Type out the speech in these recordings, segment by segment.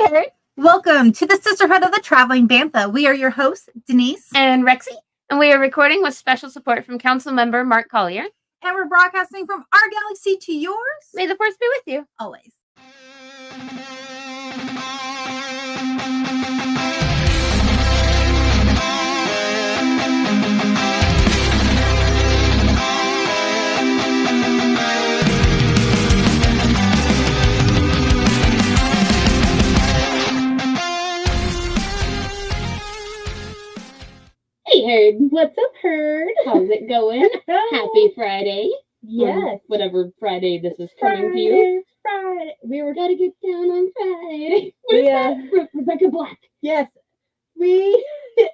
Hey. Welcome to the Sisterhood of the Traveling Bantha. We are your hosts, Denise and Rexy, and we are recording with special support from Council Member Mark Collier. And we're broadcasting from our galaxy to yours. May the Force be with you. Always. Hey, Herd. What's up, Herd? How's it going? Happy Friday. Yes. Whatever Friday this is coming to you. Friday. We were gotta get down on Friday. What is that? Rebecca Black. Yes. We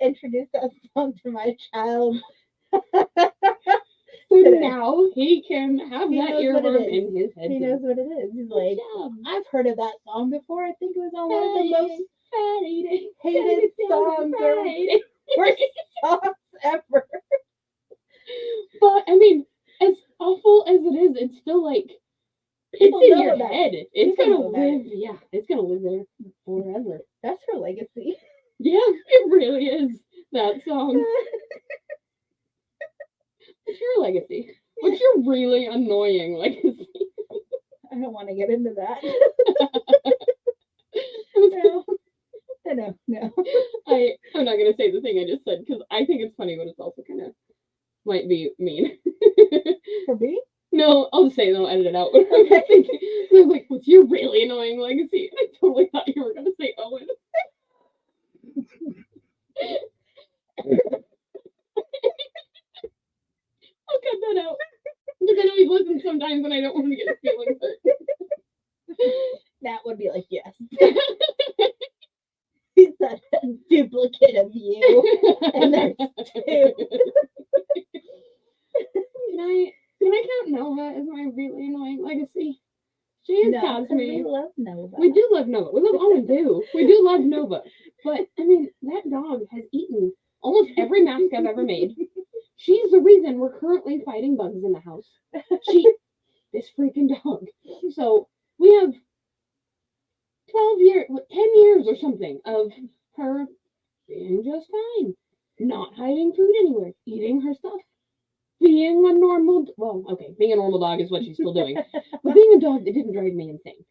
introduced that song to my child. So now he can have that earworm in his head. He knows what it is. He's like, I've heard of that song before. I think it was on one of the most hated songs or worst songs ever. But I mean, as awful as it is, it's still like it's in your head. It's gonna live. Yeah, it's gonna live there forever. That's her legacy. Yeah, it really is. That song. What's your legacy? What's your really annoying legacy? I don't want to get into that. No. I'm not gonna say the thing I just said because I think it's funny, but it's also kind of might be mean. For me? No, I'll just say it. I'll edit it out. I was like, "What's your really annoying legacy?" I totally thought you were gonna say Owen. I'll cut that out because I know he listens sometimes, and I don't want to get his feelings hurt. That would be like, yes. He's a duplicate of you, and there's two. Can I count Nova as my really annoying legacy? She is Cosme. We love Nova. We do love Nova. We love Owen too. We do love Nova. But I mean, that dog has eaten almost every mask I've ever made. She's the reason we're currently fighting bugs in the house. This freaking dog. So we have 10 years or something of her being just fine, not hiding food anywhere, eating her stuff, being a normal, being a normal dog is what she's still doing, but being a dog that didn't drive me insane,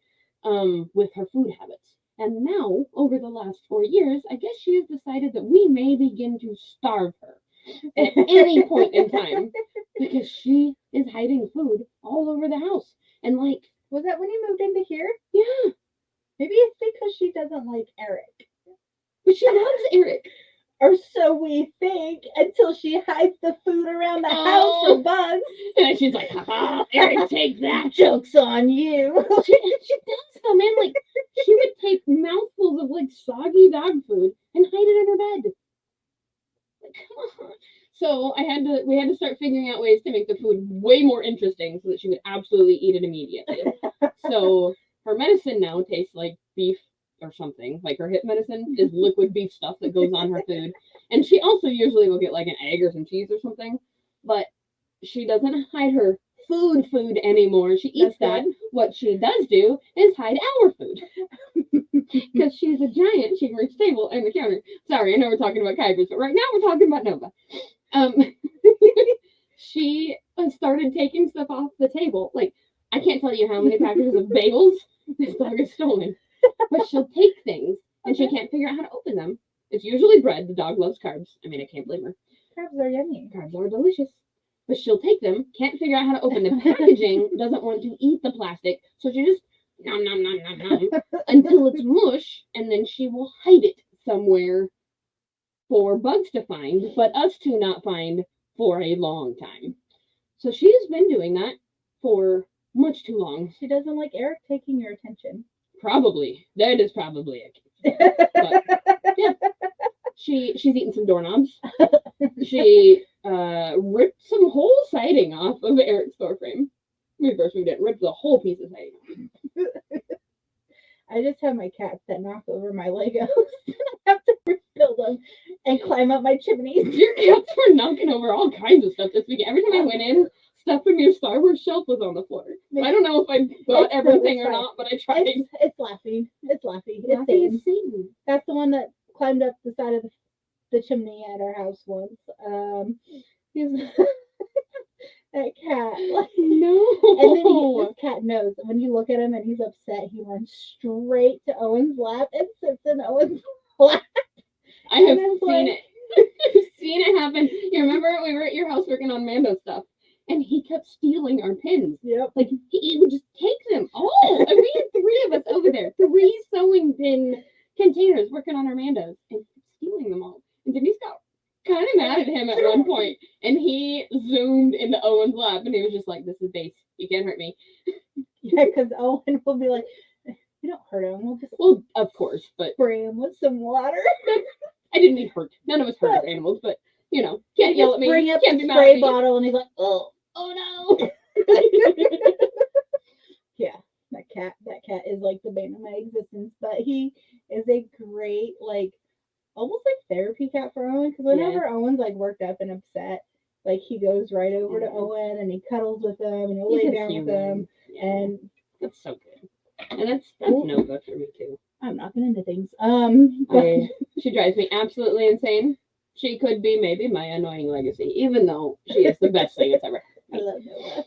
with her food habits. And now, over the last 4 years, I guess she has decided that we may begin to starve her at any point in time because she is hiding food all over the house. And like, was that when you moved into here? Yeah. Maybe it's because she doesn't like Eric. But she loves Eric. Or so we think, until she hides the food around the house for bugs. And she's like, Eric, take that. Joke's on you. She does though, man. Like, she would take mouthfuls of like soggy dog food and hide it in her bed. Like, come on. So we had to start figuring out ways to make the food way more interesting so that she would absolutely eat it immediately. So her medicine now tastes like beef or something. Like her hip medicine is liquid beef stuff that goes on her food. And she also usually will get like an egg or some cheese or something. But she doesn't hide her food anymore. She eats that. What she does do is hide our food. Because she's a giant. She can reach the table and the counter. Sorry, I know we're talking about Kybers, but right now we're talking about Nova. She started taking stuff off the table. Like, I can't tell you how many packages of bagels this dog has stolen. But she'll take things, and she can't figure out how to open them. It's usually bread. The dog loves carbs. I mean, I can't blame her. Carbs are yummy. Carbs are delicious. But she'll take them, can't figure out how to open the packaging, doesn't want to eat the plastic, so she just nom, nom, nom, nom, nom, until it's mush, and then she will hide it somewhere for bugs to find, but us to not find for a long time. So she has been doing that for much too long. She doesn't like Eric taking your attention. Probably. That is probably it. But, yeah. She's eaten some doorknobs. She ripped some whole siding off of Eric's door frame. When we first moved in, ripped the whole piece of siding off. I just have my cats that knock over my Legos. I have to rebuild them and climb up my chimneys. Your cats were knocking over all kinds of stuff this weekend. Every time I went in, stuff from your Star Wars shelf was on the floor. So I don't know if I got It's everything or fine. not, but I tried. It's laughing. It's laughing. It's Laughing Satan. is Satan. That's the one that climbed up the side of the chimney at our house once. He's that cat. Like, No. and then this cat knows. When you look at him and he's upset, he runs straight to Owen's lap and sits in Owen's lap. I have And seen it. I've seen it happen. You remember we were at your house working on Mando stuff, and he kept stealing our pins. Yep. Like he would just take them all. And we had 3 of us over there, 3 sewing pin containers working on our Mandos, and stealing them all. And Denise got kind of mad at him at one point, and he zoomed into Owen's lap, and he was just like, "This is base. You can't hurt me." Yeah, because Owen will be like, "We don't hurt him. We'll just Of course, but spray him with some water." I didn't mean hurt. None of us hurt our animals, but you know, can't yell at me. Bring up Can't the be mad spray at me. bottle, and he's like, "Oh no." Yeah, that cat is like the bane of my existence. But he is a great, like, almost like therapy cat for Owen. Because whenever Owen's like worked up and upset, like he goes right over to Owen and he cuddles with him and he'll lay down with him. Yeah. And That's so good. And that's no good for me too. I'm knocking into things. She drives me absolutely insane. She could be maybe my annoying legacy, even though she is the best thing it's ever. I love Nova.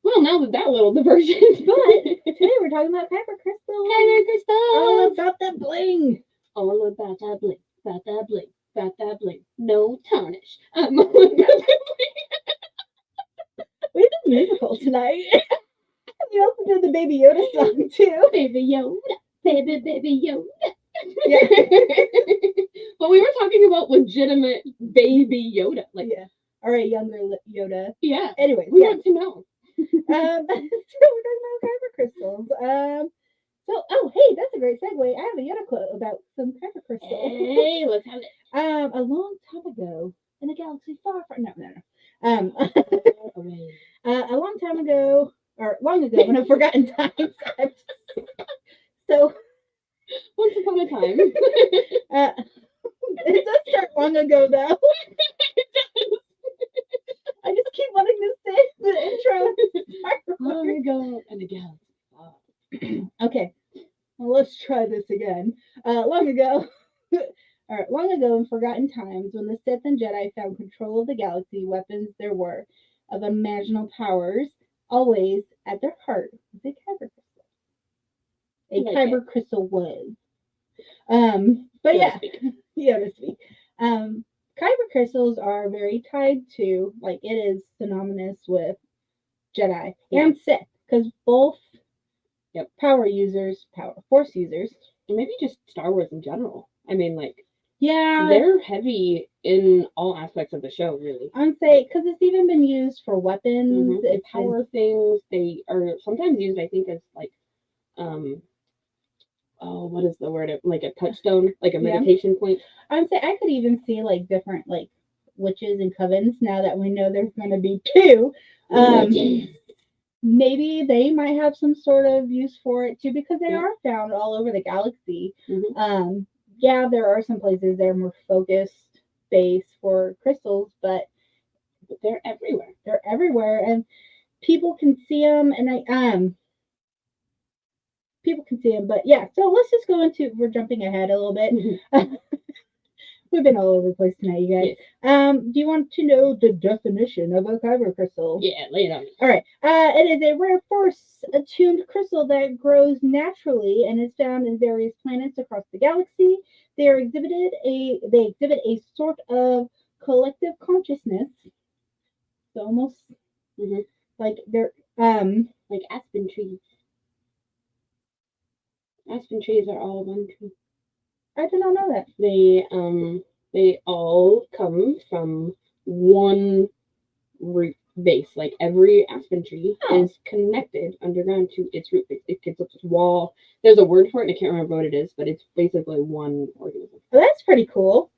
Well, now that little diversion. But today we're talking about Kyber crystals. Kyber crystals. All about that bling. All about that bling. About that bling. About that bling. No tarnish. We did a musical tonight. We also did the Baby Yoda song too. Baby Yoda. Baby Yoda. Yeah. But we were talking about legitimate baby Yoda. Like, Yeah. Or a younger Yoda. yeah. Anyway, We yeah. want to know. So we're talking about Kyber crystals. Hey, that's a great segue. I have a Yoda quote about some Kyber crystals. Hey, let's have it. A long time ago in a galaxy far, far no. A long time ago, or long ago in a forgotten time. So Once upon a time. it does start long ago though. I just keep wanting to say the intro. Long ago in a galaxy. Okay, well, let's try this again. Long ago in forgotten times, when the Sith and Jedi found control of the galaxy, weapons there were of unimaginable powers, always at their heart was a Kyber crystal. A Kyber crystal was. But yeah, to speak. Kyber crystals are very tied to, like, it is synonymous with Jedi and Sith, because both force users, And maybe just Star Wars in general. I mean, like, yeah, they're heavy in all aspects of the show, really. I'd say, because it's even been used for weapons. It's power things. They are sometimes used, I think, as like, what is the word? Like a touchstone, like a meditation point. I'd say I could even see like different like witches and covens now that we know there's going to be 2. Maybe they might have some sort of use for it too, because they are found all over the galaxy. Yeah, there are some places that are more focused base for crystals, but they're everywhere. They're everywhere, and people can see them. And people can see them. But yeah, so let's just go into. We're jumping ahead a little bit. We've been all over the place tonight, you guys. Yes. Do you want to know the definition of a Kyber crystal? Yeah, lay it on. All right. It is a rare force-attuned crystal that grows naturally and is found in various planets across the galaxy. They exhibit a sort of collective consciousness. So almost like they're like aspen trees. Aspen trees are all one tree. I did not know that. They all come from one root base. Like every aspen tree is connected underground to its root base. It gets its wall. There's a word for it, and I can't remember what it is, but it's basically one organism. Well, that's pretty cool.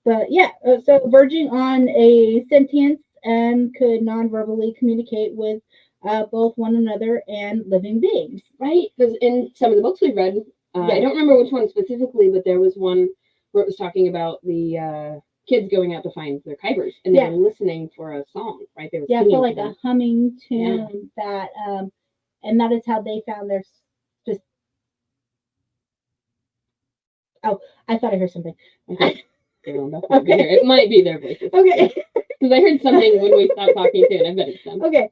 But yeah, so verging on a sentience and could non-verbally communicate with both one another and living beings. Right? Because in some of the books we read, I don't remember which one specifically, but there was one where it was talking about the kids going out to find their Kybers, and they were listening for a song, right? They were for singing like to them. a humming tune that, and that is how they found their just. Oh, I thought I heard something. Okay. It might be their voices. Okay. Because I heard something when we stopped talking too, and I bet it's them. Okay.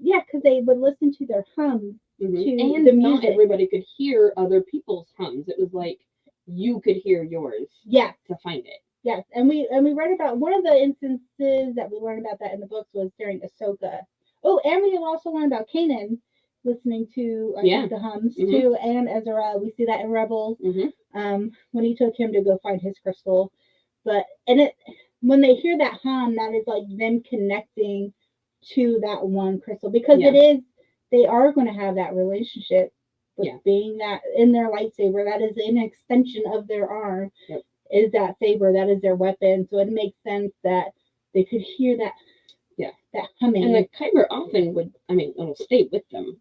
Yeah, because they would listen to their hums to and the not music. everybody could hear other people's hums. It was like you could hear yours. Yeah. To find it. Yes, and we read about one of the instances that we learned about that in the books was during Ahsoka. Oh, and we also learned about Kanan listening to the hums too, and Ezra. We see that in Rebels. When he took him to go find his crystal, when they hear that hum, that is like them connecting to that one crystal, because they are going to have that relationship with being that in their lightsaber. That is an extension of their arm. Yep. Is that saber, that is their weapon, so it makes sense that they could hear that that humming. And the Kyber often would, it'll stay with them.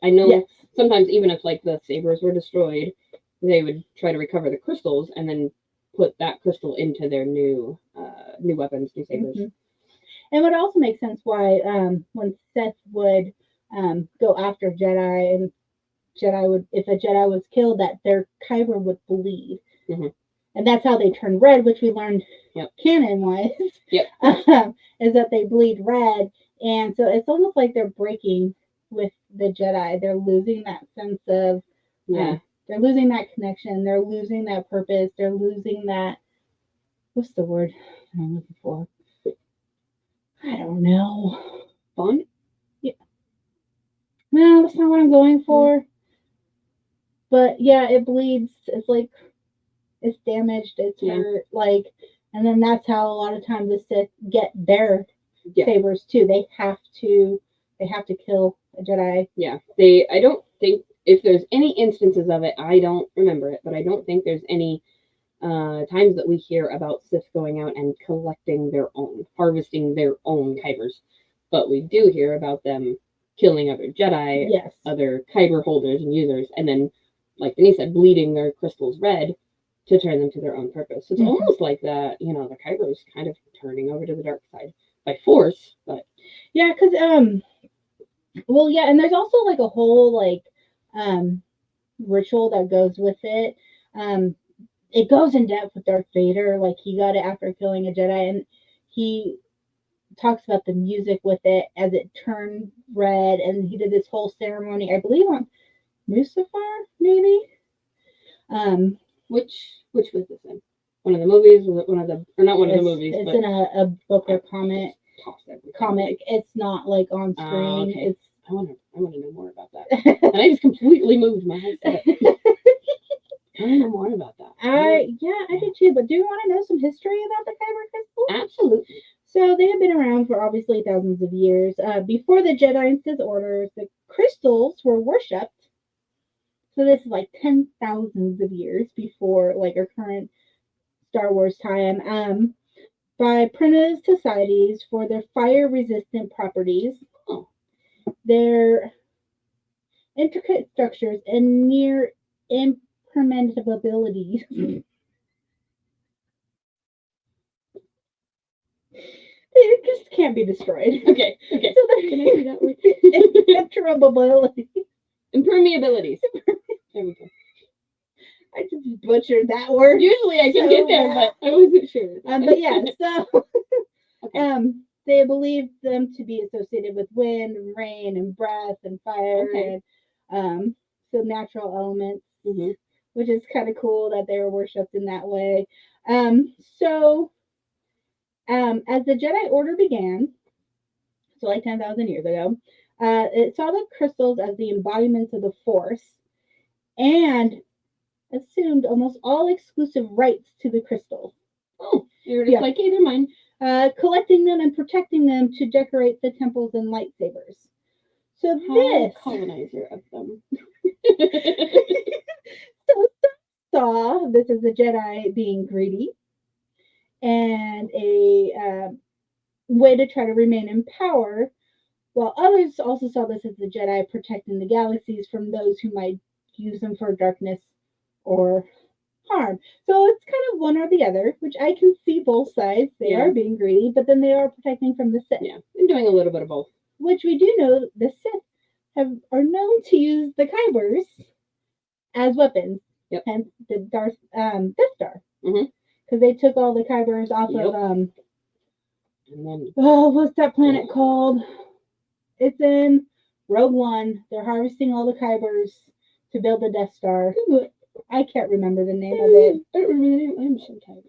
I know sometimes even if like the sabers were destroyed, they would try to recover the crystals and then put that crystal into their new weapons, new sabers. And would also make sense why when Seth would go after Jedi, and if a Jedi was killed, that their Kyber would bleed. And that's how they turn red, which we learned canon was. Is that they bleed red. And so it's almost like they're breaking with the Jedi. They're losing that sense of, they're losing that connection. They're losing that purpose. They're losing that, what's the word I'm looking for? I don't know. Bond? Yeah. No, that's not what I'm going for. But yeah, it bleeds. It's like, it's damaged, it's hurt, like, and then that's how a lot of times the Sith get their sabers too. They have to kill a Jedi. Yeah, I don't think, if there's any instances of it, I don't remember it, but I don't think there's any times that we hear about Sith going out and collecting their own, harvesting their own Kybers. But we do hear about them killing other Jedi, other Kyber holders and users, and then, like Denise said, bleeding their crystals red to turn them to their own purpose. So it's almost like the Kyber is kind of turning over to the dark side by force, but because and there's also like a whole like ritual that goes with it. It goes in depth with Darth Vader. Like, he got it after killing a Jedi, and he talks about the music with it as it turned red, and he did this whole ceremony, I believe, on Mustafar, maybe. Which was this in? One of the movies? Was it one of the, or not one of the movies? It's in a book or comic. It's not like on screen. Okay. I want to know more about that. And I just completely moved my headset. I want to know more about that. I did too. But do you want to know some history about the Kyber crystals? Absolutely. So they have been around for obviously thousands of years. Before the Jedi and Sith orders, the crystals were worshipped. So this is like 10,000s of years before like our current Star Wars time. By primitive societies for their fire-resistant properties, their intricate structures, and near impermeability. It just can't be destroyed. Okay. So can I see that word? Impermeabilities. There we go. I just butchered that word. Usually I can get there, but I wasn't sure. But yeah, so they believe them to be associated with wind and rain and breath and fire and so natural elements, which is kind of cool that they were worshipped in that way. So as the Jedi Order began, so like 10,000 years ago, it saw the crystals as the embodiments of the Force and assumed almost all exclusive rights to the crystals. Oh, you're just like, hey, they're mine. Collecting them and protecting them to decorate the temples and lightsabers. So this colonizer of them. saw this as a Jedi being greedy and a way to try to remain in power, while others also saw this as the Jedi protecting the galaxies from those who might use them for darkness or harm. So it's kind of one or the other, which I can see both sides. They Yeah. are being greedy, but then they are protecting from the Sith. Yeah, and doing a little bit of both. Which we do know the Sith are known to use the Kybers as weapons. Yep. Hence the Death Star. Mhm. Because they took all the Kybers off Yep. of And then what's that planet called? It's in Rogue One. They're harvesting all the Kybers to build the Death Star. I can't remember the name of it. I don't remember the name. I'm so tired.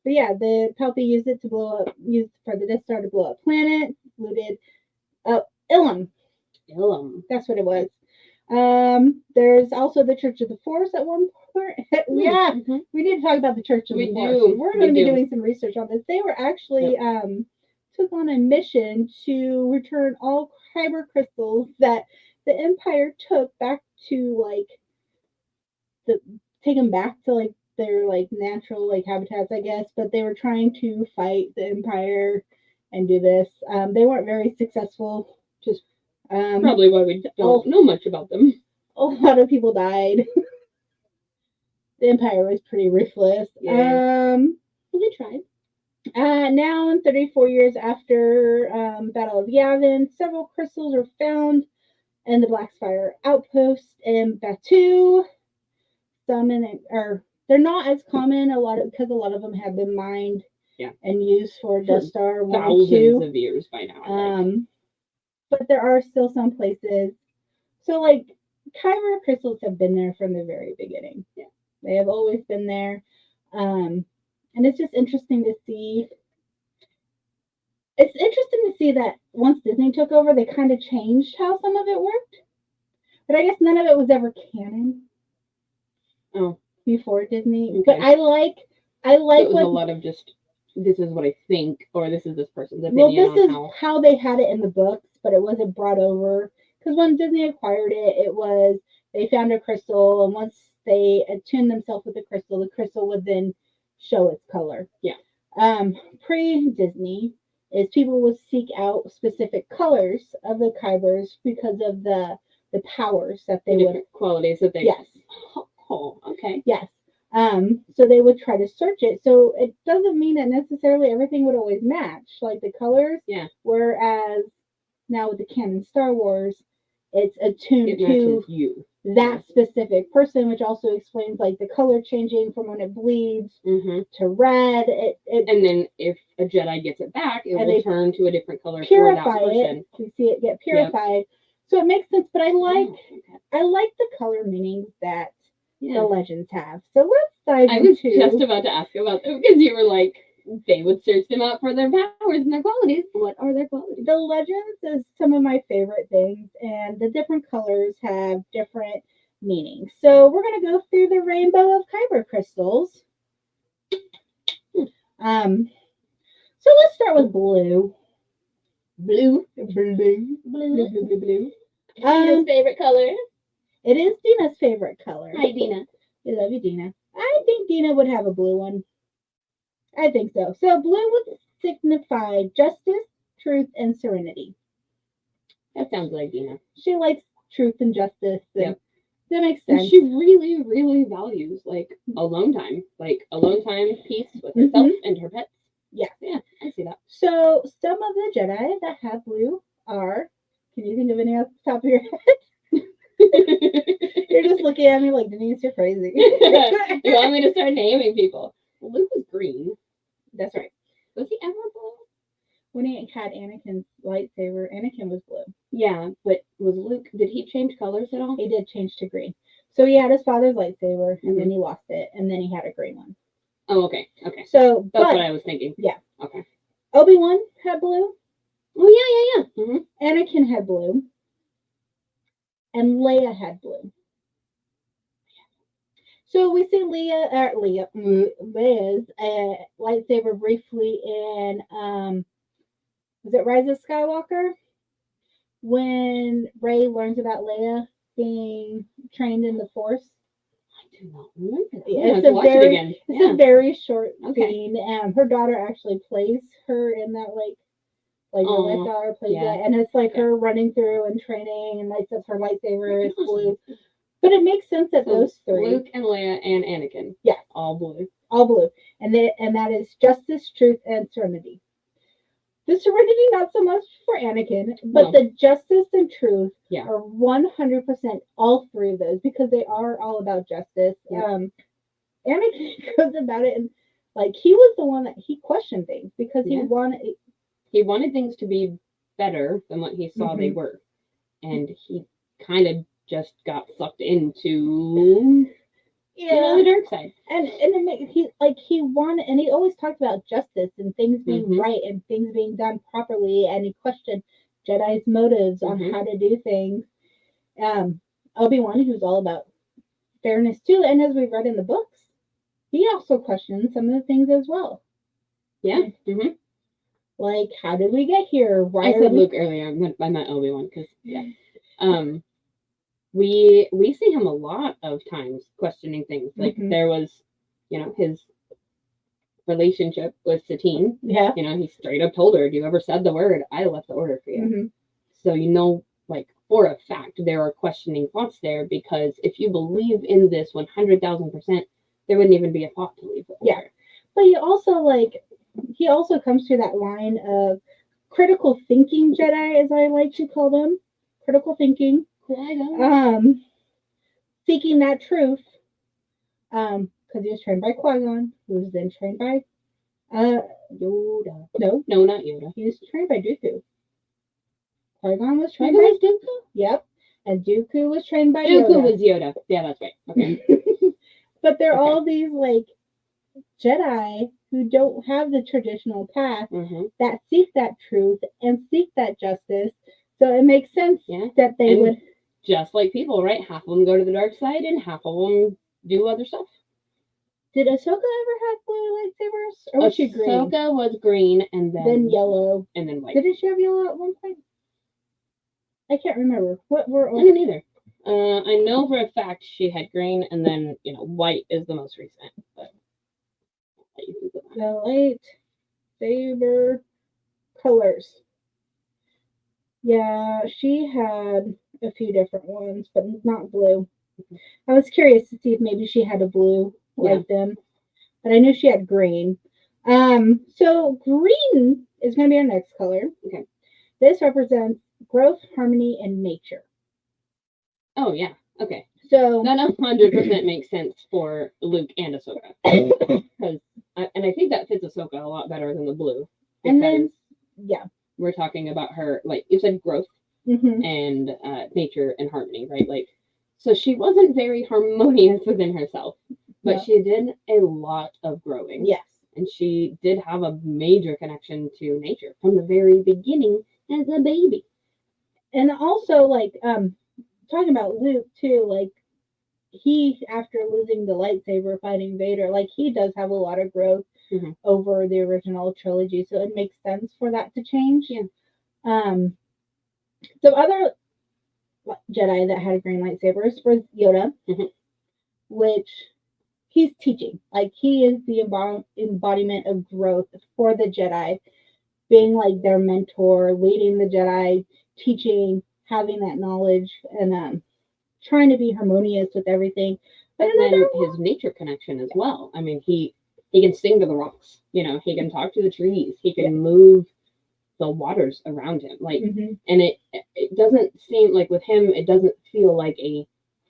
But yeah, the Palpatine used it to used for the Death Star to blow up planets. Looted Ilum. Ilum. That's what it was. There's also the Church of the Force at one point. Yeah, Mhm. we need to talk about the Church of the Force. do. We're We going to be do. doing some research on this. They were actually took on a mission to return all Kyber crystals that the Empire took back to take them back to their natural habitats, I guess. But they were trying to fight the Empire and do this. They weren't very successful. Just Probably why we don't know much about them. a lot of people died. The Empire was pretty ruthless. Yeah. Well, they tried. Now, 34 years after Battle of Yavin, several crystals are found in the Blackspire outpost in Batu. Some they're not as common because a lot of them have been mined and used for Death Star 1 and 2. Thousands of years by now. But there are still some places. So Kyber crystals have been there from the very beginning. Yeah. They have always been there. And it's just interesting to see. It's interesting to see that once Disney took over, they kind of changed how some of it worked. But I guess none of it was ever canon. Oh. Before Disney. Okay. But I like so it was a lot of just, this is what I think, or this is this person's opinion. Well, this is how they had it in the books, but it wasn't brought over. Because when Disney acquired it, they found a crystal, and once they attuned themselves with the crystal would then show its color. Yeah. Pre-Disney is people would seek out specific colors of the Kybers because of the powers that they would qualities that they. Yes. Oh, okay. Yes. So they would try to search it. So it doesn't mean that necessarily everything would always match, like the colors. Yeah. Whereas now with the canon Star Wars, it's attuned to that specific person, which also explains the color changing from when it bleeds to red. And then if a Jedi gets it back, it will turn to a different color for that person. You see it get purified. Yep. So it makes sense. But I like the color meanings that the legends have. So let's dive into. I was just about to ask about them because you were like, they would search them out for their powers and their qualities. What are their qualities? The legends is some of my favorite things, and the different colors have different meanings. So we're going to go through the rainbow of Kyber crystals. So let's start with blue. Blue. Dina's favorite color. It is Dina's favorite color. Hi, Dina. I love you, Dina. I think Dina would have a blue one. I think so. So blue would signify justice, truth, and serenity. That sounds like Dina. She likes truth and justice. And that makes sense. And she really, really values alone time. Alone time, peace with herself and her pets. Yeah. Yeah, I see that. So some of the Jedi that have blue are, can you think of any off the top of your head? You're just looking at me like, Denise, you're crazy. You want me to start naming people? Well, Luke was green. That's right. Was he ever blue? When he had Anakin's lightsaber, Anakin was blue. Yeah, but was Luke, did he change colors at all? He did change to green. So he had his father's lightsaber, and then he lost it, and then he had a green one. Oh, okay. Okay. So that's what I was thinking. Yeah. Okay. Obi-Wan had blue. Oh, yeah. Mm-hmm. Anakin had blue. And Leia had blue. So we see Leia's lightsaber briefly in was it Rise of Skywalker? When Rey learns about Leia being trained in the Force. I do not remember that. It's a very short scene. Her daughter actually plays her in that her daughter plays that, and it's her running through and training, and lights up her lightsaber. It's blue. But it makes sense that So those three, Luke and Leia and Anakin. Yeah. All blue. all blue, and that is justice, truth, and serenity. The serenity, not so much for Anakin, but No. the justice and truth Yeah. are 100% all three of those, because they are all about justice. Yeah. Anakin goes about it, and like he was the one that he questioned things because he Yeah. wanted things to be better than what he saw they Mhm. were. And he kind of just got sucked into the dark side. And he wanted, and he always talked about justice and things being Mhm. right and things being done properly, and he questioned Jedi's motives on Mhm. how to do things. Obi-Wan, who's all about fairness too, and as we've read in the books, he also questioned some of the things as well. Yeah. Mm-hmm. Like, how did we get here? Why I are said we... Luke earlier. I meant Obi-Wan because we see him a lot of times questioning things. Like Mhm. there was, his relationship with Satine. Yeah. He straight up told her, "If you ever said the word, I left the order for you." Mhm. So like for a fact, there are questioning thoughts there, because if you believe in this 100,000%, there wouldn't even be a thought to leave the order. Yeah. But he also comes to that line of critical thinking Jedi, as I like to call them. Critical thinking. Seeking that truth. Because he was trained by Qui-Gon, who was then trained by Yoda. No, not Yoda. he was trained by Dooku. Qui-Gon was trained Qui-Gon by was Dooku? Yep. And Dooku was trained by Dooku Yoda. was Yoda. Yeah, that's right. Okay. But they're all these like Jedi who don't have the traditional path, that seek that truth and seek that justice. So it makes sense that they would. Just like people, right? Half of them go to the dark side and half of them do other stuff. Did Ahsoka ever have blue lightsabers? Or was she green? Ahsoka was green and then yellow. And then white. Didn't she have yellow at one point? I can't remember. What were I didn't either. I know for a fact she had green, and then white is the most recent. But the lightsaber colors. Yeah, she had a few different ones, but not blue. I was curious to see if maybe she had a blue like them, but I knew she had green. So green is going to be our next color. Okay. This represents growth, harmony, and nature. Oh yeah. Okay. So that 100% makes sense for Luke and Ahsoka, because I think that fits Ahsoka a lot better than the blue. And then we're talking about her, like you said, growth and nature and harmony, right? Like, so she wasn't very harmonious within herself, but she did a lot of growing. Yes. And she did have a major connection to nature from the very beginning as a baby. And also, like, talking about Luke too, like, he, after losing the lightsaber fighting Vader, like, he does have a lot of growth over the original trilogy, so it makes sense for that to change. Yeah. Some other Jedi that had green lightsabers was Yoda, which he's teaching. Like, he is the embodiment of growth for the Jedi, being like their mentor, leading the Jedi, teaching, having that knowledge, and trying to be harmonious with everything. But then his nature connection as well. I mean, he can sing to the rocks. He can talk to the trees. He can move the waters around him. Like, and it doesn't seem like with him, it doesn't feel like a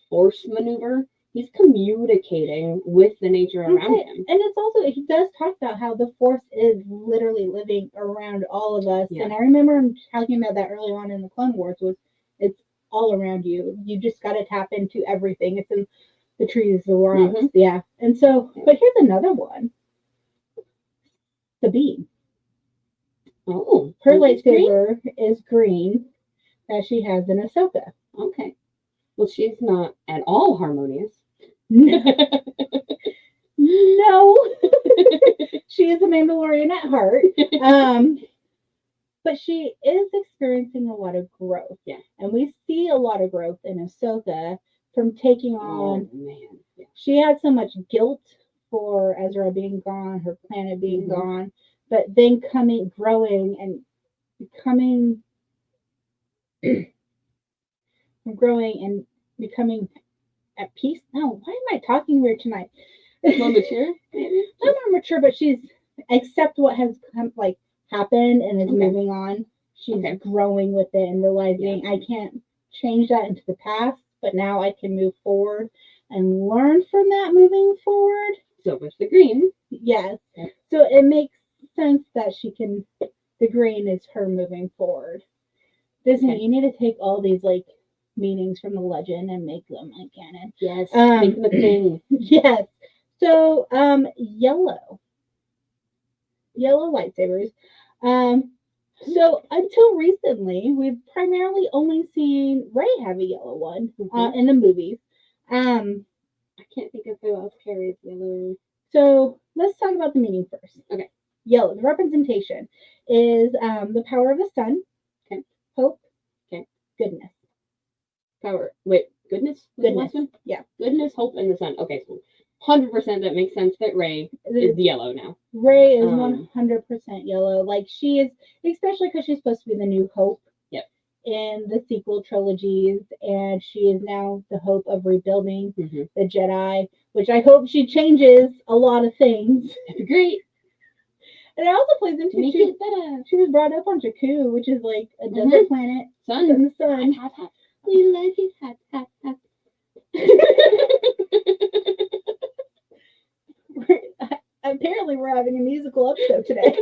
force maneuver. He's communicating with the nature around him. And it's also, he does talk about how the force is literally living around all of us. Yeah. And I remember him talking about that early on in the Clone Wars, it's all around you. You just got to tap into everything. It's in the trees, the rocks. Yeah. And so, but here's another one. Sabine. Oh. Her lightsaber is green, as she has in Ahsoka. Okay. Well, she's not at all harmonious. No. She is a Mandalorian at heart. But she is experiencing a lot of growth. Yeah. And we see a lot of growth in Ahsoka from taking on. Oh, man. Yeah. She had so much guilt for Ezra being gone, her planet being gone, but then growing and becoming at peace. No, why am I talking weird tonight? More mature, maybe? Not more mature, but she's accept what has happened and is Okay. moving on. She's Okay. growing with it and realizing I can't change that into the past, but now I can move forward and learn from that moving forward. So with the green. Yes. Yep. So it makes sense that she can, the green is her moving forward. Disney, Okay. you need to take all these like meanings from the legend and make them like canon. Yes. Make them a thing. Yes. So yellow lightsabers. So until recently, we've primarily only seen Rey have a yellow one in the movies. I can't think of who else carries yellow. So let's talk about the meaning first. Okay. Yellow. The representation is the power of the sun. Okay. Hope. Okay. Goodness. Power. Wait. Goodness. Was the last one? Yeah. Goodness, hope, and the sun. Okay. So 100% that makes sense that Rey is yellow now. Rey is 100% yellow. Like she is, especially because she's supposed to be the new Hope. Yep. In the sequel trilogies, and she is now the hope of rebuilding the Jedi, which I hope she changes a lot of things. That'd be great. And it also plays into Make it better. She was brought up on Jakku, which is like a desert planet. Sun. In the sun. Hot, hot. We like it hot, hot, hot. Apparently we're having a musical episode today.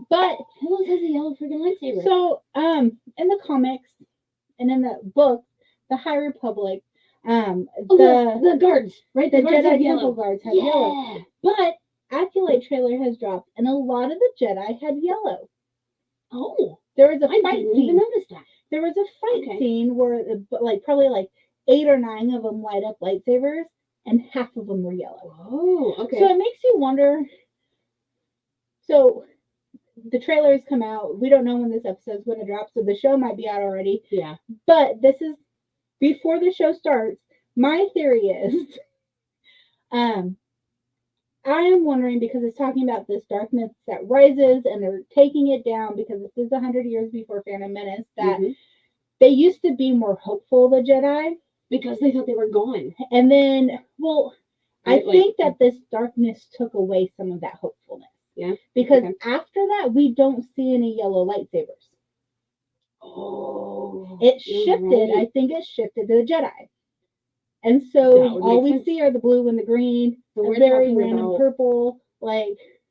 But who else has a yellow freaking lightsaber? So in the comics and in the book, the High Republic, the guards, right? The guards Jedi Temple guards have yellow. But Acolyte trailer has dropped, and a lot of the Jedi had yellow. Oh, there was a I fight didn't scene. even notice that. There was a fight scene where probably 8 or 9 of them light up lightsabers, and half of them were yellow. Oh, okay. So it makes you wonder. So the trailers come out. We don't know when this episode's going to drop, so the show might be out already. Yeah. But this is before the show starts. My theory is, I am wondering, because it's talking about this darkness that rises, and they're taking it down because this is 100 years before Phantom Menace, that they used to be more hopeful, the Jedi. Because they thought they were gone. And then, I think that this darkness took away some of that hopefulness. Yeah. Because after that, we don't see any yellow lightsabers. Oh. It shifted. Right. I think it shifted to the Jedi. And so all we see are the blue and the green, so a very random purple,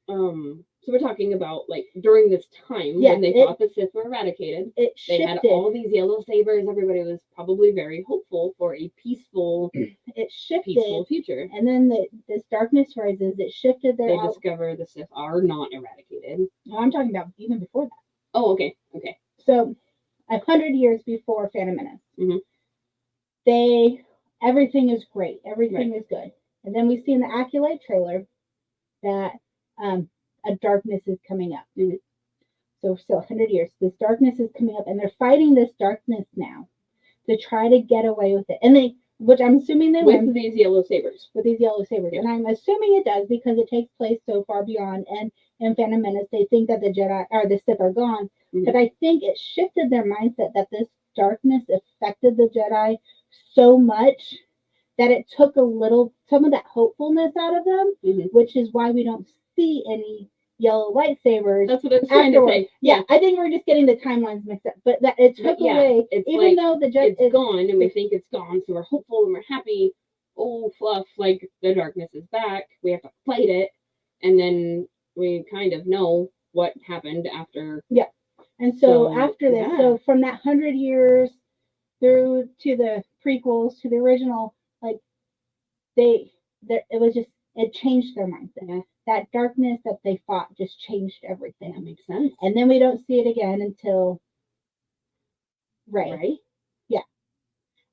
So we're talking about during this time when they thought the Sith were eradicated. They had all these yellow sabers. Everybody was probably very hopeful for a peaceful, peaceful future. And then this darkness rises. It shifted their. They discover the Sith are not eradicated. No, I'm talking about even before that. Oh, okay. So, 100 years before Phantom Menace, everything is great. Everything is good. And then we see in the Acolyte trailer that a darkness is coming up. So 100 years, this darkness is coming up, and they're fighting this darkness now to try to get away with it. And which I'm assuming they win. With these yellow sabers. With these yellow sabers. Yeah. And I'm assuming it does because it takes place so far beyond. And in Phantom Menace, they think that the Jedi or the Sith are gone. But I think it shifted their mindset that this darkness affected the Jedi so much that it took some of that hopefulness out of them, which is why we don't see any yellow lightsabers. That's what I was trying to say. Yeah, I think we're just getting the timelines mixed up. But that it took away, even though the Jedi it's gone, and we think it's gone, so we're hopeful and we're happy. Oh, fluff! The darkness is back. We have to fight it, and then we kind of know what happened after. Yeah, and so after this, so from that 100 years through to the prequels to the original, it changed their mindset. Yeah. That darkness that they fought just changed everything. That makes sense. And then we don't see it again until Rey. Right? Yeah.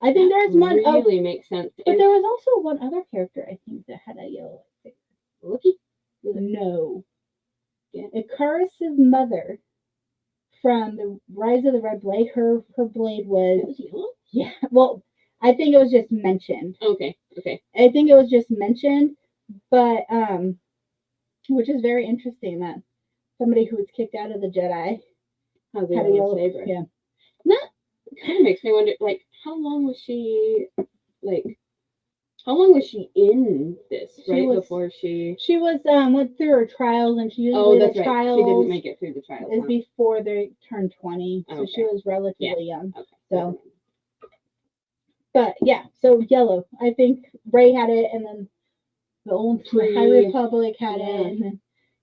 I think there's one. Really makes sense. But there was also one other character, I think, that had a yellow lightsaber. Loki? No. Yeah. Icarus's mother from the Rise of the Red Blade, her blade was yellow? Yeah. Well, I think it was just mentioned. Okay. I think it was just mentioned, but which is very interesting that somebody who was kicked out of the Jedi had a yellow saber. Yeah. That kind of makes me wonder, how long was she like? How long was she in this? Before she. She was went through her trials, and she usually Oh, that's the right. trials She didn't make it through the trials. is before they turned 20, so she Okay. was relatively young. Okay. So, but yeah, so yellow. I think Ray had it, and then the High Republic had it, and then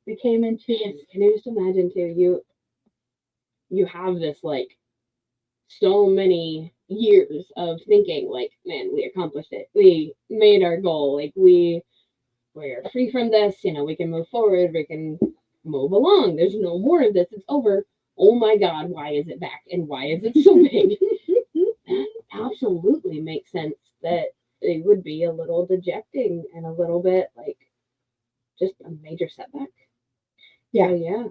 we came into this. Can you just imagine too? You have this like so many years of thinking like, man, we accomplished it. We made our goal. Like we're free from this. You know, we can move forward. We can move along. There's no more of this. It's over. Oh my God, why is it back? And why is it so big? That absolutely makes sense that it would be a little dejecting and a little bit like just a major setback. Yeah. So yeah,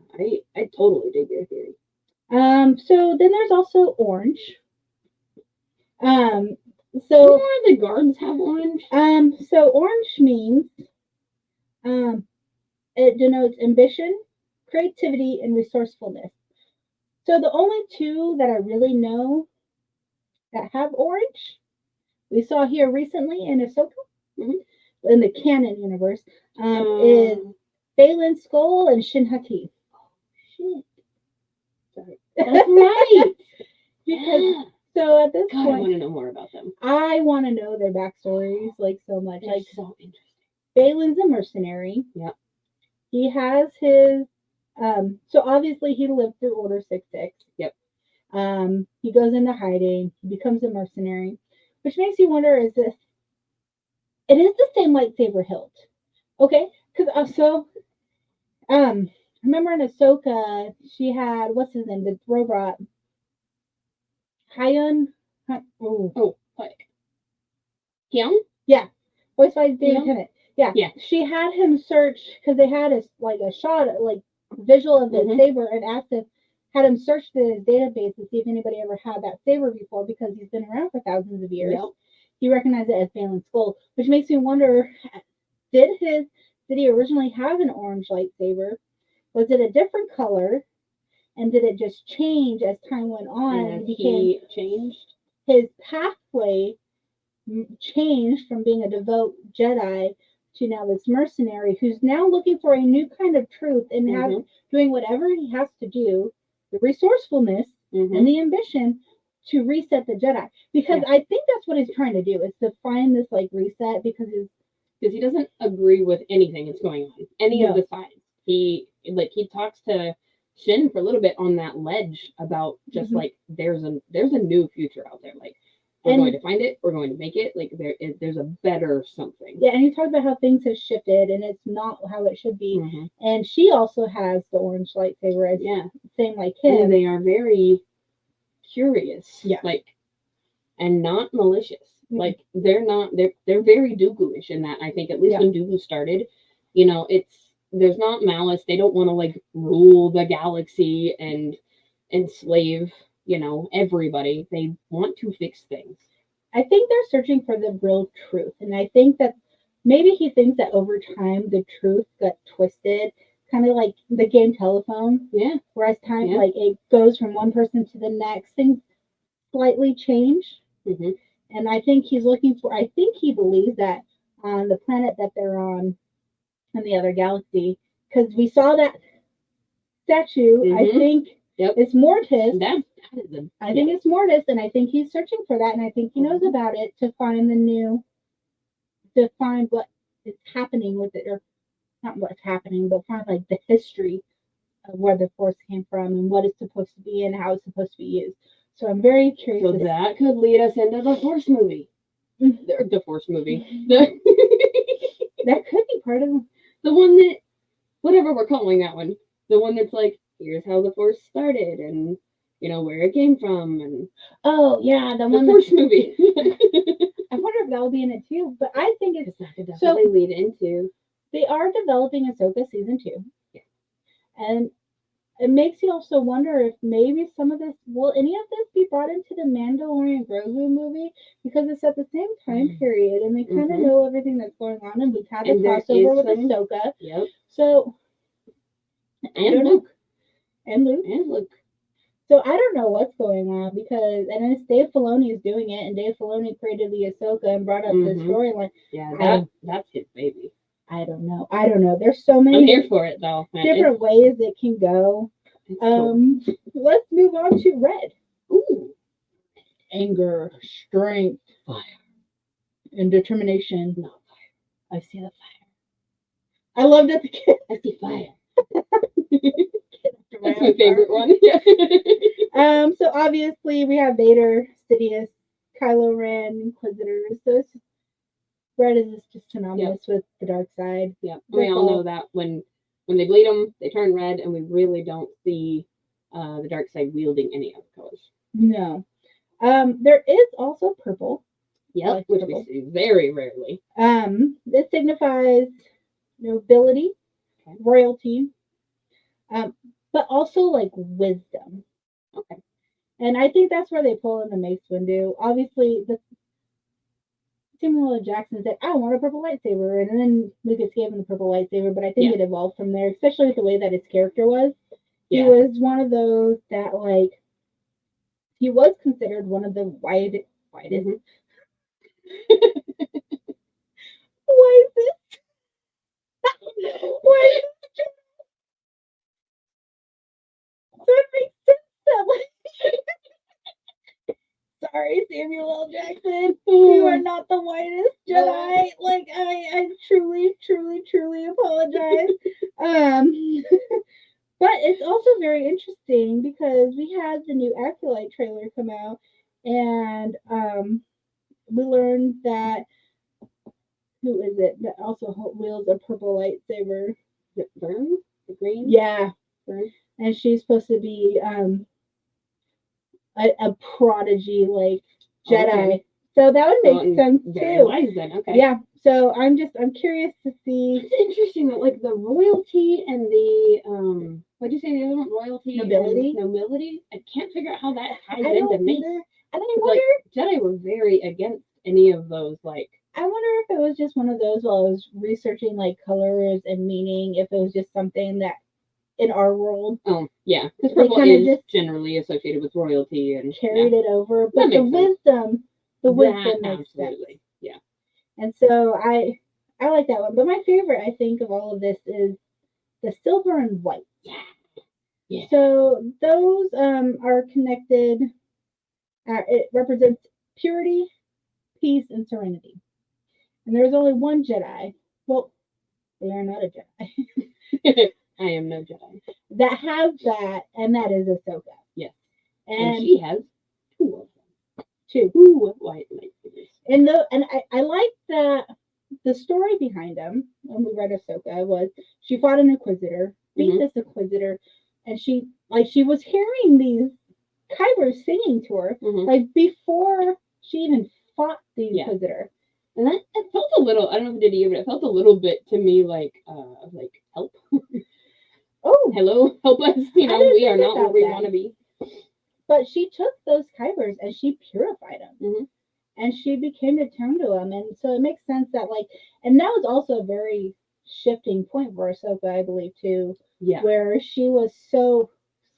I totally dig your theory. So then there's also orange. So more the guards have orange. So orange means it denotes ambition, creativity, and resourcefulness. So the only two that I really know that have orange, we saw here recently in Ahsoka, in the canon universe, is Baylan Skoll and Shin Hati. Oh shit! Sorry, that's right. Because so at this point, I want to know more about them. I want to know their backstories like so much. They're like so interesting. Baylan's a mercenary. Yep. He has his so obviously he lived through Order 66. Yep. He goes into hiding, he becomes a mercenary, which makes you wonder, is this it is the same lightsaber hilt. Okay? Because remember in Ahsoka, she had what's his name, the robot Hyun. Hyun? Yeah. Voiced by David Tennant. Yeah. Yeah. She had him search because they had a shot, like visual of the saber, and asked if had him search the database to see if anybody ever had that saber before, because he's been around for thousands of years. Yep. He recognized it as Baylan Skoll, which makes me wonder: did he originally have an orange lightsaber? Was it a different color? And did it just change as time went on? And he changed his pathway. Changed from being a devout Jedi to now this mercenary who's now looking for a new kind of truth and doing whatever he has to do, the resourcefulness and the ambition to reset the Jedi. Because I think that's what he's trying to do, is to find this like reset, because he doesn't agree with anything that's going on, any of the sides. He talks to Shin for a little bit on that ledge about just like there's a new future out there, like. We're going to find it. We're going to make it. Like there's a better something. Yeah, and he talked about how things have shifted and it's not how it should be. And she also has the orange lightsaber, as same like him. And they are very curious. Yeah. Like, and not malicious. Like they're very Dooku-ish in that. I think at least when Dooku started, you know, there's not malice. They don't want to like rule the galaxy and enslave, you know, everybody. They want to fix things. I think they're searching for the real truth. And I think that maybe he thinks that over time the truth got twisted, kind of like the game Telephone. Yeah. Whereas time, like it goes from one person to the next, things slightly change. And I think he believes that on the planet that they're on in the other galaxy, because we saw that statue, I think. It's Mortis. I think it's Mortis, and I think he's searching for that, and I think he knows about it to find what is happening with it, or not what's happening, but find like the history of where the Force came from and what it's supposed to be and how it's supposed to be used. So I'm very curious. So that could lead us into the Force movie. The Force movie. That could be part of the one that, whatever we're calling that one, the one that's like, here's how the Force started, and you know where it came from, and the Force movie. I wonder if that will be in it too. But I think it's that could definitely lead into. They are developing Ahsoka season 2, and it makes you also wonder if maybe some of this will any of this be brought into the Mandalorian Grogu movie, because it's at the same time period, and they kind of know everything that's going on, and we've had the crossover with Ahsoka. Yep. So and Luke. And Luke. And Luke. So I don't know what's going on because, and it's Dave Filoni is doing it, and Dave Filoni created the Ahsoka and brought up the Mhm. storyline. Yeah, that's his baby. I don't know. There's so I'm many here for it though. Man. different ways it can go. It's cool. Let's move on to red. Ooh, Anger, strength, fire, and determination. not fire. I see the fire. I loved it. I see fire. That's That's my favorite one. Yeah. So obviously we have Vader, Sidious, Kylo Ren, Inquisitors. So red is just synonymous with the dark side. Yeah, we all know that when they bleed them, they turn red, and we really don't see the dark side wielding any other colors. No. There is also purple. Yep, Like which purple. we see very rarely. This signifies nobility, royalty, but also like wisdom. Okay. And I think that's where they pull in the Mace Windu. Obviously, Samuel L. Jackson said, I want a purple lightsaber. And then Lucas gave him the purple lightsaber, but I think it evolved from there, especially with the way that his character was. He was one of those that, like, he was considered one of the widest. Mm-hmm. Why is this? Why is this? So it makes sense that, like, sorry, Samuel L. Jackson, you are not the whitest Jedi. Like, I truly, truly, truly apologize. But it's also very interesting because we had the new Acolyte trailer come out, and we learned that who is it that also wields a purple lightsaber? Is it Vern? The green? Yeah, Vern. And she's supposed to be a prodigy like Jedi. Okay. So that would make sense very too. Wise then, okay. Yeah. So I'm curious to see. It's interesting that like the royalty and the what'd you say the other one? Royalty nobility. And nobility. I can't figure out how that ties into me. And I wonder, like Jedi were very against any of those like. I wonder if it was just one of those while I was researching like colors and meaning, if it was just something that in our world. Oh, yeah. Because purple is just generally associated with royalty and carried it over. But the wisdom makes sense. Yeah. And so I like that one. But my favorite, I think, of all of this is the silver and white. Yeah. So those are connected. It represents purity, peace, and serenity. And there's only one Jedi. Well, they are not a Jedi. I am no Jedi. That has that, and that is Ahsoka. Yes. And she has two of them. Two white lightsabers. And I like that the story behind them, when we read Ahsoka, was she fought an Inquisitor, beat this Inquisitor, and she was hearing these Kybers singing to her, like before she even fought the Inquisitor. And that it felt a little, I don't know if it did to you, but it felt a little bit to me like help. Oh, hello, help us. We are not what we want to be. But she took those Kybers and she purified them. And she became attuned to them. And so it makes sense that, like, and that was also a very shifting point for Ahsoka, I believe, too. Yeah. Where she was so,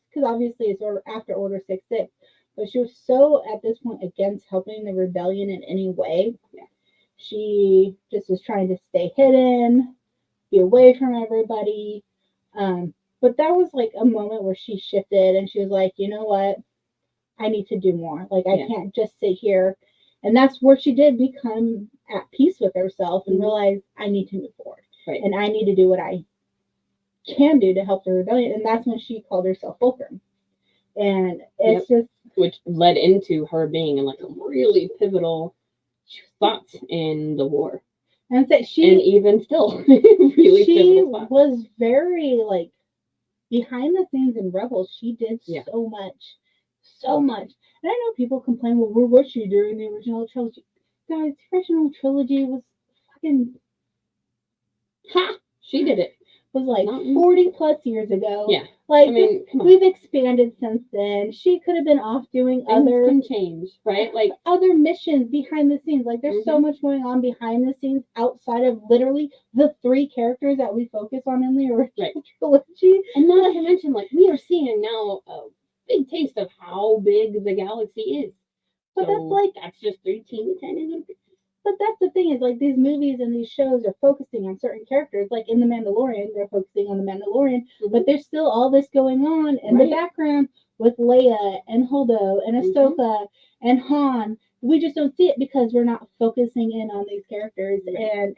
because obviously it's after Order 6-6, but she was so, at this point, against helping the rebellion in any way. Yeah. She just was trying to stay hidden, be away from everybody. But that was like a moment where she shifted and she was like, you know what? I need to do more. Like, I can't just sit here. And that's where she did become at peace with herself and realize I need to move forward. Right. And I need to do what I can do to help the rebellion. And that's when she called herself Fulcrum. And it's just... Which led into her being in like a really pivotal spot in the war. And that and even still, really she was very like behind the scenes in Rebels. She did so much. And I know people complain, well, where was she during the original trilogy? Guys, the original trilogy was fucking... She did it. Was like 40 plus years ago. Yeah. Like, I mean, we've expanded since then. She could have been off doing other... Things can change, right? Like, other missions behind the scenes. Like, there's so much going on behind the scenes outside of literally the 3 characters that we focus on in the original trilogy. And not to mention, like, we are seeing now big taste of how big the galaxy is. But So that's just 3 teeny tiny little pieces. But that's the thing is, like, these movies and these shows are focusing on certain characters. Like in The Mandalorian, they're focusing on The Mandalorian, but there's still all this going on in the background with Leia and Holdo and Ahsoka and Han. We just don't see it because we're not focusing in on these characters. And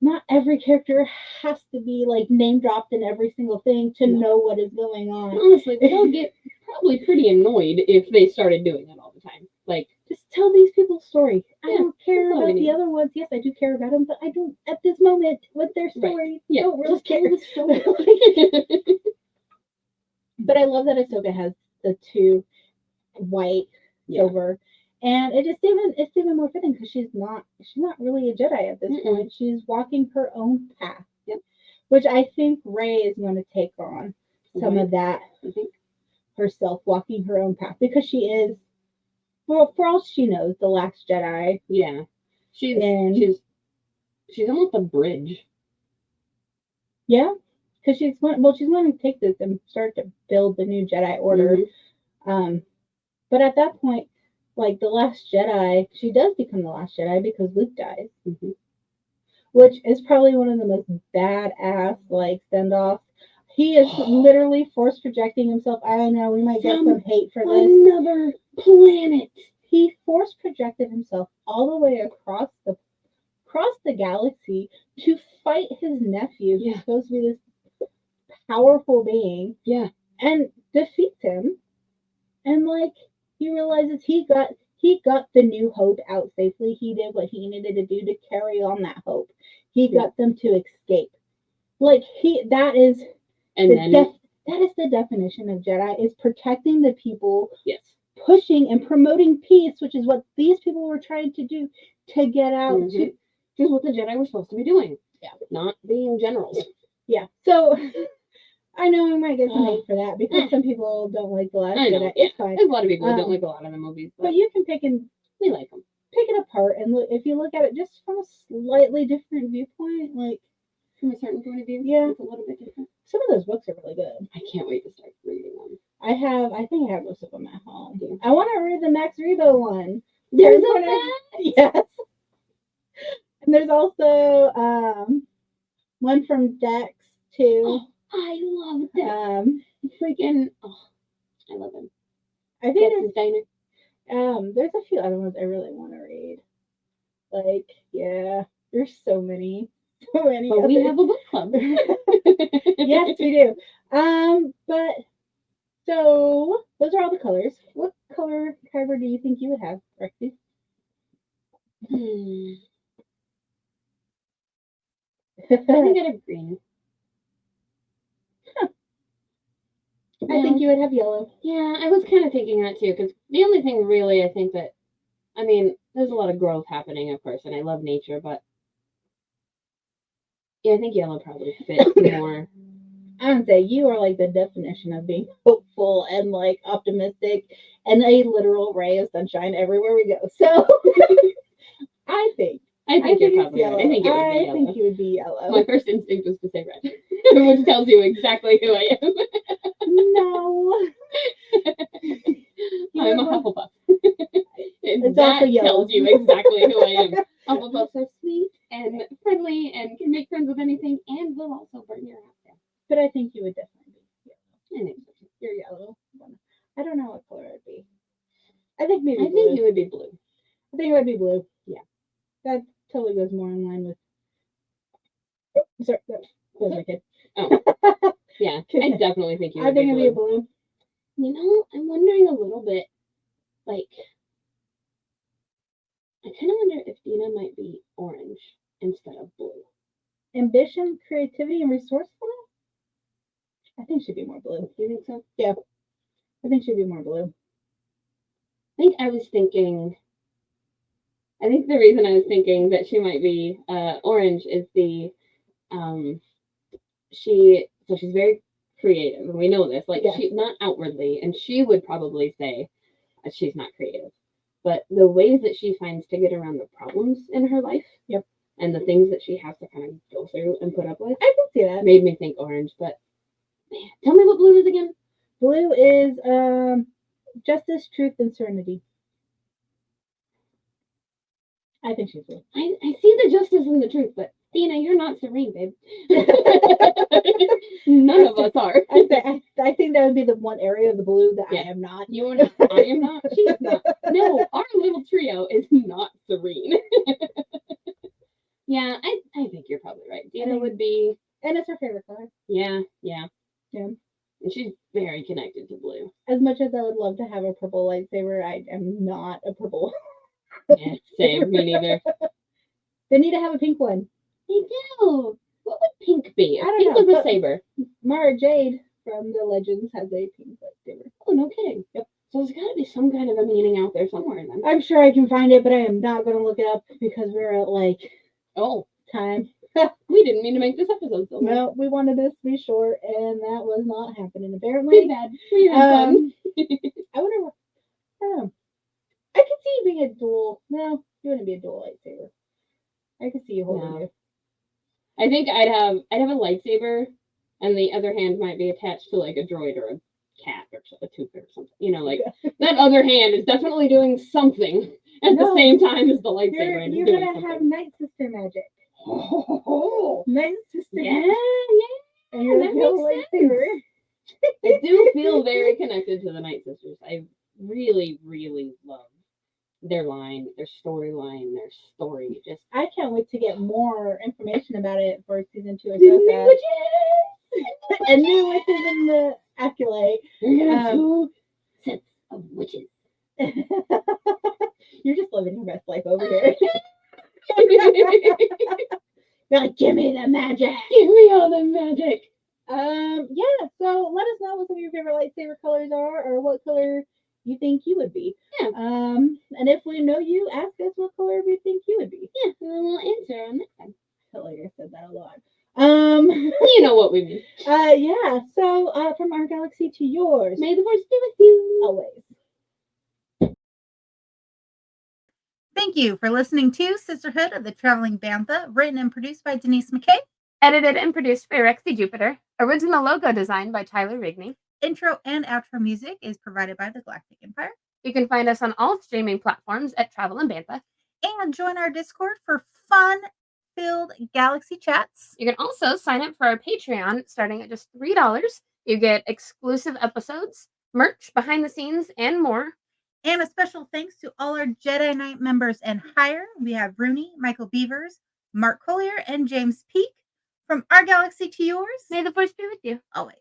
not every character has to be, like, name dropped in every single thing to know what is going on. Honestly, they'll get probably pretty annoyed if they started doing that all the time. Like, just tell these people's story. I Yeah, don't care that's all we about the need. other ones. Yes, I do care about them, but I don't at this moment with their story. yeah, Don't really just tell care. the story. But I love that Ahsoka has the two white, silver, and it's even more fitting because she's not really a Jedi at this point. She's walking her own path. Yep. Which I think Rey is going to take on some of that herself, walking her own path, because she is, well, for all she knows, the last Jedi. Yeah. She's almost a bridge. Yeah. Because she's going to take this and start to build the new Jedi Order. But at that point, like the Last Jedi, she does become the Last Jedi because Luke dies, which is probably one of the most badass like send-offs. He is literally force projecting himself. I know we might get some hate for this. Another planet. He force projected himself all the way across the galaxy to fight his nephew, who's supposed to be this powerful being, and defeats him. And like he realizes he got the New Hope out safely. He did what he needed to do to carry on that hope. He got them to escape. Like that is the definition of Jedi, is protecting the people. Yes. Pushing and promoting peace, which is what these people were trying to do to get out to. Which is what the Jedi were supposed to be doing. Yeah. Not being generals. Yeah. So I know we might get some hate for that because some people don't like the Last Jedi. It's fine. There's a lot of people who don't like a lot of the movies. But you can we like them. Pick it apart and look, if you look at it just from a slightly different viewpoint, like from a certain point of view. Yeah. It's a little bit different. Some of those books are really good. I can't wait to start reading them. I think I have most of them at home. I want to read the Max Rebo one. There's a Max? Yes. And there's also one from Dex too. Oh, I love Dex. Freaking I love him. I think Dex's Diner. There's a few other ones I really want to read. Like, yeah, there's so many. But we have a book club. Yes, we do. But so those are all the colors. What color Kyber do you think you would have, Rexy? I think I'd have green. I think you would have yellow. Yeah, I was kind of thinking that too, because the only thing really I think that, I mean, there's a lot of growth happening, of course, and I love nature, but yeah, I think yellow probably fits more. I would say you are like the definition of being hopeful and like optimistic and a literal ray of sunshine everywhere we go. So I think you're probably right. I think it would be yellow. I think you would be yellow. My first instinct was to say red, which tells you exactly who I am. No. I'm a Hufflepuff. It's that also yellow. tells you exactly who I am. Hufflepuffs are sweet and friendly and can make friends with anything and will also burn your house down. But I think you would definitely be yellow. I think so. You're yellow. I don't know what color I'd be. I think maybe I think you would be blue. I think it would be blue. Yeah. That totally goes more in line with. Sorry, that was my kid. Oh. Yeah, I definitely think you would I think be it'd blue. be a blue. You know, I'm wondering a little bit, like, I kind of wonder if Dina might be orange instead of blue. Ambition, creativity, and resourcefulness? I think she'd be more blue. You think so? Yeah. I think she'd be more blue. I think the reason I was thinking that she might be orange is she's very creative, and we know this. Like, she's not outwardly, and she would probably say she's not creative. But the ways that she finds to get around the problems in her life, and the things that she has to kind of go through and put up with, I can see that. Made me think orange. But man, tell me what blue is again. Blue is justice, truth, and serenity. I think she's blue. I see the justice and the truth, but Dina, you're not serene, babe. None of us are. I think that would be the one area of the blue that Yeah. I am not. You're not. I am not. She's not. No, our little trio is not serene. Yeah, I think you're probably right. Dina would be. And it's her favorite color. Yeah. Yeah. And she's very connected to blue. As much as I would love to have a purple lightsaber, I am not a purple. Yeah, same. Me neither. They need to have a pink one. They do. What would pink be? I don't Pink know, was a but- saber. Mara Jade from the Legends has a pink lightsaber. Oh, no kidding. Yep. So there's got to be some kind of a meaning out there somewhere then. I'm sure I can find it, but I am not going to look it up because we're at like Oh, time. we didn't mean to make this episode so long. No, we wanted this to be short, and that was not happening Too apparently. bad. We had fun. I wonder. I don't know. I could see you being a dual. No, you wouldn't be a dual lightsaber. I could see you holding No. you. I think I'd have a lightsaber, and the other hand might be attached to like a droid or a cat or a tooth or something. You know, like that other hand is definitely doing something at the No. same time as the lightsaber. You're, and you're doing gonna something. have Night Sister magic. Oh, Night Sister. yeah, magic. yeah. And you're that the dual makes lightsaber. I do feel very connected to the Night Sisters. I really, really love their line, their storyline, their story. Just I can't wait to get more information about it for season 2 of new Soka. witches. And new witches in the Acolyte. We're gonna have Um, 2 sets of witches. You're just living your best life over here. Give You're like, give me the magic. me all the magic. Yeah, so let us know what some of your favorite lightsaber colors are or what color you think you would be. Yeah. And if we know you, ask us what color we think you would be. Yeah, and then we'll answer on next time. I feel like I said that a lot. You know what we mean. Yeah, so from our galaxy to yours. May the force be with you. Always. Thank you for listening to Sisterhood of the Traveling Bantha, written and produced by Denise McKay. Edited and produced by Rexy Jupiter. Original logo designed by Tyler Rigney. Intro and outro music is provided by the Galactic Empire. You can find us on all streaming platforms at Travel and Bantha. And join our Discord for fun-filled galaxy chats. You can also sign up for our Patreon starting at just $3. You get exclusive episodes, merch, behind the scenes, and more. And a special thanks to all our Jedi Knight members and higher. We have Rooney, Michael Beavers, Mark Collier, and James Peak. From our galaxy to yours, May the force be with you. always.